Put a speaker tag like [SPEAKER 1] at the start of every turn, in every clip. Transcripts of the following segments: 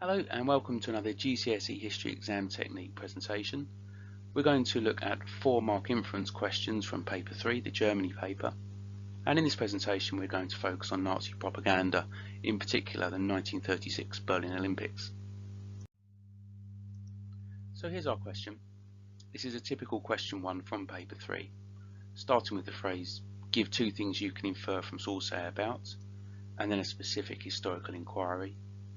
[SPEAKER 1] Hello and welcome to another GCSE History Exam Technique presentation. We're going to look at 4-mark inference questions from paper 3, the Germany paper. And in this presentation we're going to focus on Nazi propaganda, in particular the 1936 Berlin Olympics. So here's our question. This is a typical question 1 from paper 3, starting with the phrase, give 2 things you can infer from source A about, and then a specific historical inquiry,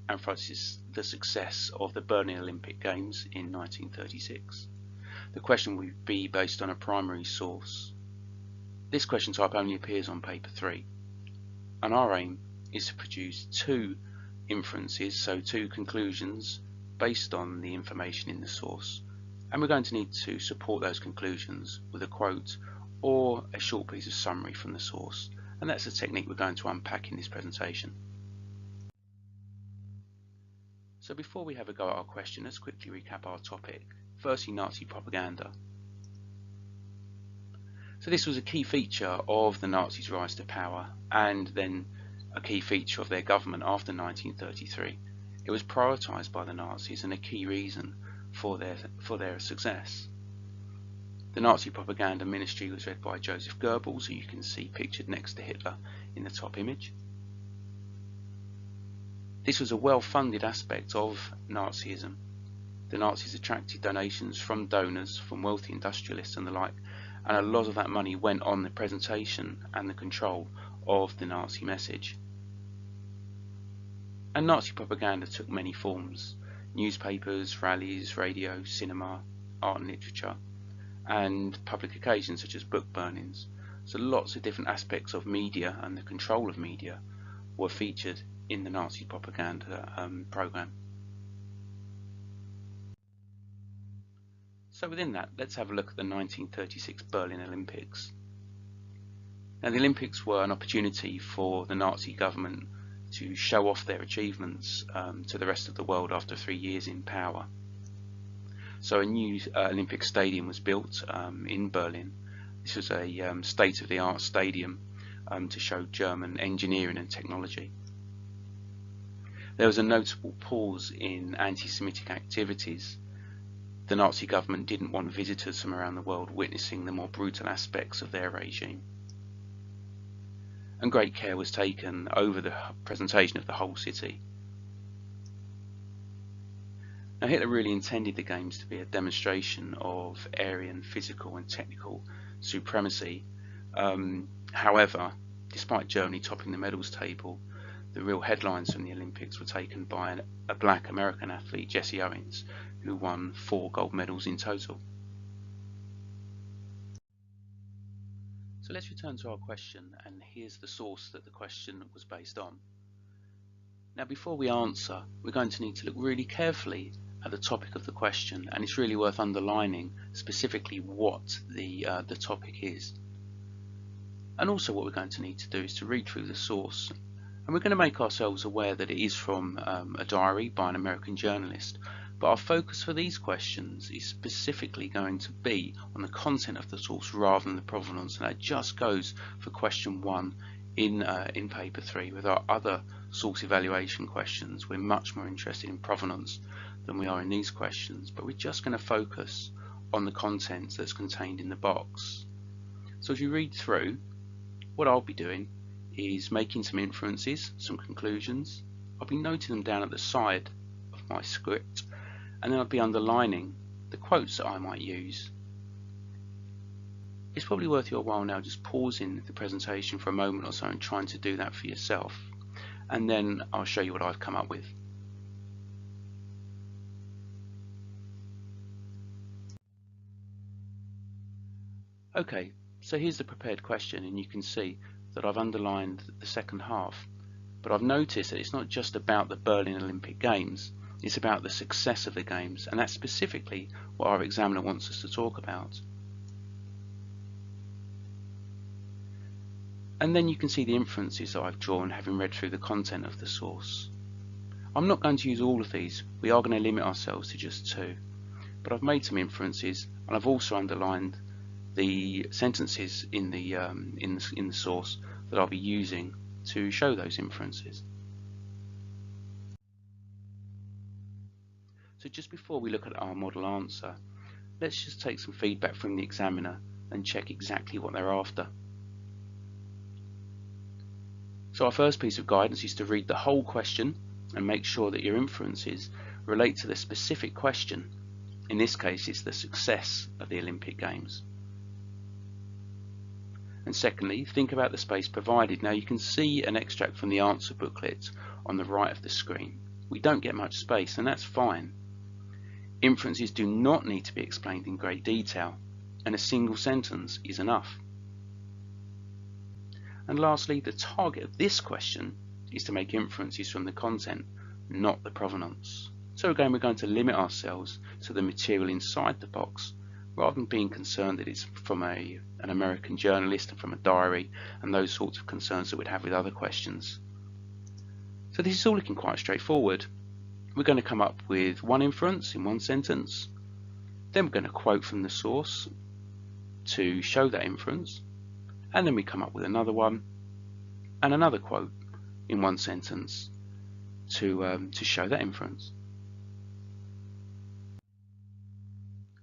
[SPEAKER 1] and for us is the success of the Berlin Olympic Games in 1936. The question would be based on a primary source. This question type only appears on paper 3, and our aim is to produce 2 inferences, so 2 conclusions based on the information in the source, and we're going to need to support those conclusions with a quote or a short piece of summary from the source, and that's the technique we're going to unpack in this presentation. So before we have a go at our question, let's quickly recap our topic. Firstly, Nazi propaganda. So this was a key feature of the Nazis' rise to power, and then a key feature of their government after 1933. It was prioritised by the Nazis and a key reason for their success. The Nazi propaganda ministry was led by Joseph Goebbels, who you can see pictured next to Hitler in the top image. This was a well-funded aspect of Nazism. The Nazis attracted donations from donors, from wealthy industrialists and the like, and a lot of that money went on the presentation and the control of the Nazi message. And Nazi propaganda took many forms: newspapers, rallies, radio, cinema, art and literature, and public occasions such as book burnings. So lots of different aspects of media and the control of media were featured in the Nazi propaganda program. So within that, let's have a look at the 1936 Berlin Olympics. Now the Olympics were an opportunity for the Nazi government to show off their achievements to the rest of the world after 3 years in power. So a new Olympic stadium was built in Berlin. This was a state-of-the-art stadium to show German engineering and technology. There was a notable pause in anti-Semitic activities. The Nazi government didn't want visitors from around the world witnessing the more brutal aspects of their regime. And great care was taken over the presentation of the whole city. Now Hitler really intended the games to be a demonstration of Aryan physical and technical supremacy. However, despite Germany topping the medals table, the real headlines from the Olympics were taken by a black American athlete, Jesse Owens, who won 4 gold medals in total. So let's return to our question, and here's the source that the question was based on. Now before we answer, we're going to need to look really carefully at the topic of the question, and it's really worth underlining specifically what the topic is. And also what we're going to need to do is to read through the source, and we're going to make ourselves aware that it is from a diary by an American journalist, but our focus for these questions is specifically going to be on the content of the source rather than the provenance, and that just goes for question 1 in paper 3. With our other source evaluation questions, we're much more interested in provenance than we are in these questions, but we're just going to focus on the content that's contained in the box. So as you read through, what I'll be doing is making some inferences, some conclusions. I'll be noting them down at the side of my script, and then I'll be underlining the quotes that I might use. It's probably worth your while now just pausing the presentation for a moment or so and trying to do that for yourself, and then I'll show you what I've come up with. Okay, so here's the prepared question, and you can see that I've underlined the second half, but I've noticed that it's not just about the Berlin Olympic Games, it's about the success of the Games, and that's specifically what our examiner wants us to talk about. And then you can see the inferences that I've drawn having read through the content of the source. I'm not going to use all of these, we are going to limit ourselves to just 2, but I've made some inferences, and I've also underlined the sentences in the source that I'll be using to show those inferences. So just before we look at our model answer, let's just take some feedback from the examiner and check exactly what they're after. So our first piece of guidance is to read the whole question and make sure that your inferences relate to the specific question. In this case, it's the success of the Olympic Games. And secondly, think about the space provided. Now you can see an extract from the answer booklet on the right of the screen. We don't get much space, and that's fine. Inferences do not need to be explained in great detail, and a single sentence is enough. And lastly, the target of this question is to make inferences from the content, not the provenance. So again, we're going to limit ourselves to the material inside the box, rather than being concerned that it's from an American journalist and from a diary and those sorts of concerns that we'd have with other questions. So this is all looking quite straightforward. We're going to come up with one inference in one sentence, then we're going to quote from the source to show that inference, and then we come up with another one and another quote in one sentence to show that inference.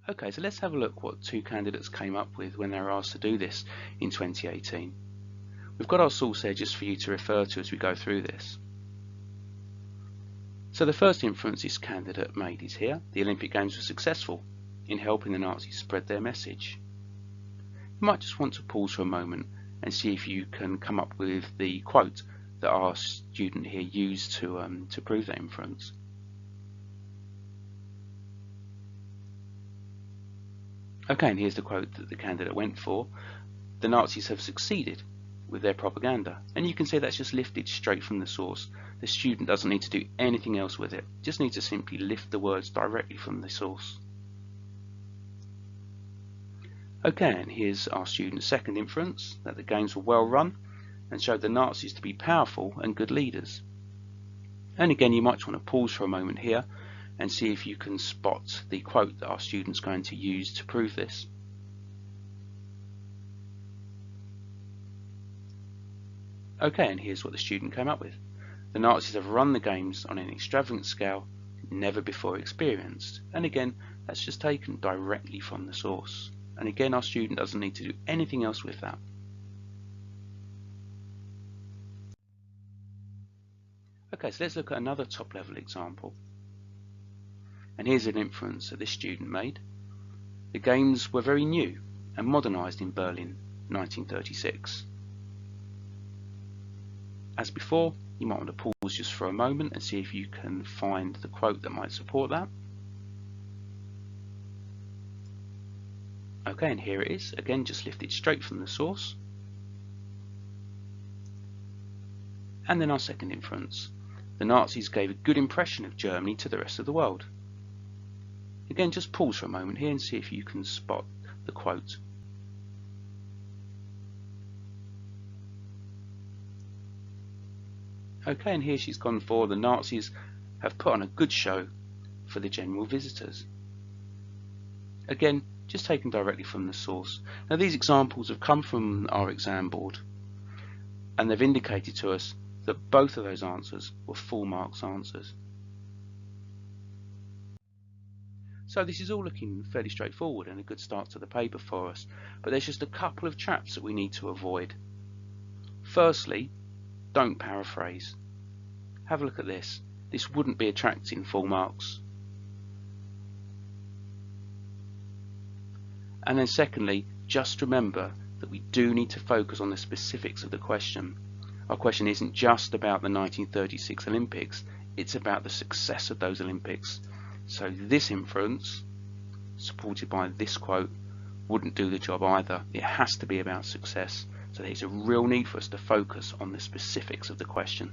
[SPEAKER 1] Okay, so let's have a look what two candidates came up with when they were asked to do this in 2018. We've got our source there just for you to refer to as we go through this. So the first inference this candidate made is here. The Olympic Games were successful in helping the Nazis spread their message. You might just want to pause for a moment and see if you can come up with the quote that our student here used to prove that inference. Okay, and here's the quote that the candidate went for. The Nazis have succeeded with their propaganda. And you can see that's just lifted straight from the source. The student doesn't need to do anything else with it. Just needs to simply lift the words directly from the source. Okay, and here's our student's second inference, that the games were well run and showed the Nazis to be powerful and good leaders. And again, you might want to pause for a moment here and see if you can spot the quote that our student's going to use to prove this. Okay, and here's what the student came up with. The Nazis have run the games on an extravagant scale never before experienced. And again, that's just taken directly from the source. And again, our student doesn't need to do anything else with that. Okay, so let's look at another top level example. And here's an inference that this student made. The games were very new and modernised in Berlin, 1936. As before, you might want to pause just for a moment and see if you can find the quote that might support that. Okay, and here it is, again just lifted straight from the source. And then our second inference. The Nazis gave a good impression of Germany to the rest of the world. Again, just pause for a moment here and see if you can spot the quote. Okay, and here she's gone for the Nazis have put on a good show for the general visitors. Again, just taken directly from the source. Now these examples have come from our exam board and they've indicated to us that both of those answers were full marks answers. So this is all looking fairly straightforward and a good start to the paper for us, but there's just a couple of traps that we need to avoid. Firstly, don't paraphrase. Have a look at this. This wouldn't be attracting full marks. And then secondly, just remember that we do need to focus on the specifics of the question. Our question isn't just about the 1936 Olympics, it's about the success of those Olympics. So this inference, supported by this quote, wouldn't do the job either. It has to be about success. So there's a real need for us to focus on the specifics of the question.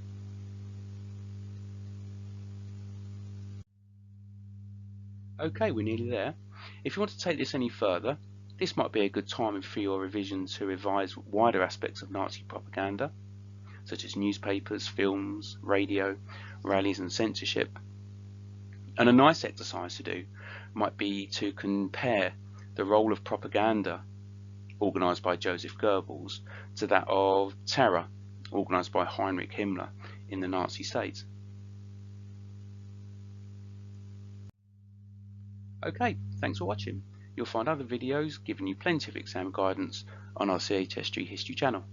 [SPEAKER 1] Okay, we're nearly there. If you want to take this any further, this might be a good time for your revision to revise wider aspects of Nazi propaganda, such as newspapers, films, radio, rallies and censorship. And a nice exercise to do might be to compare the role of propaganda organised by Joseph Goebbels to that of terror organised by Heinrich Himmler in the Nazi state. Okay, thanks for watching. You'll find other videos giving you plenty of exam guidance on our CHSG History channel.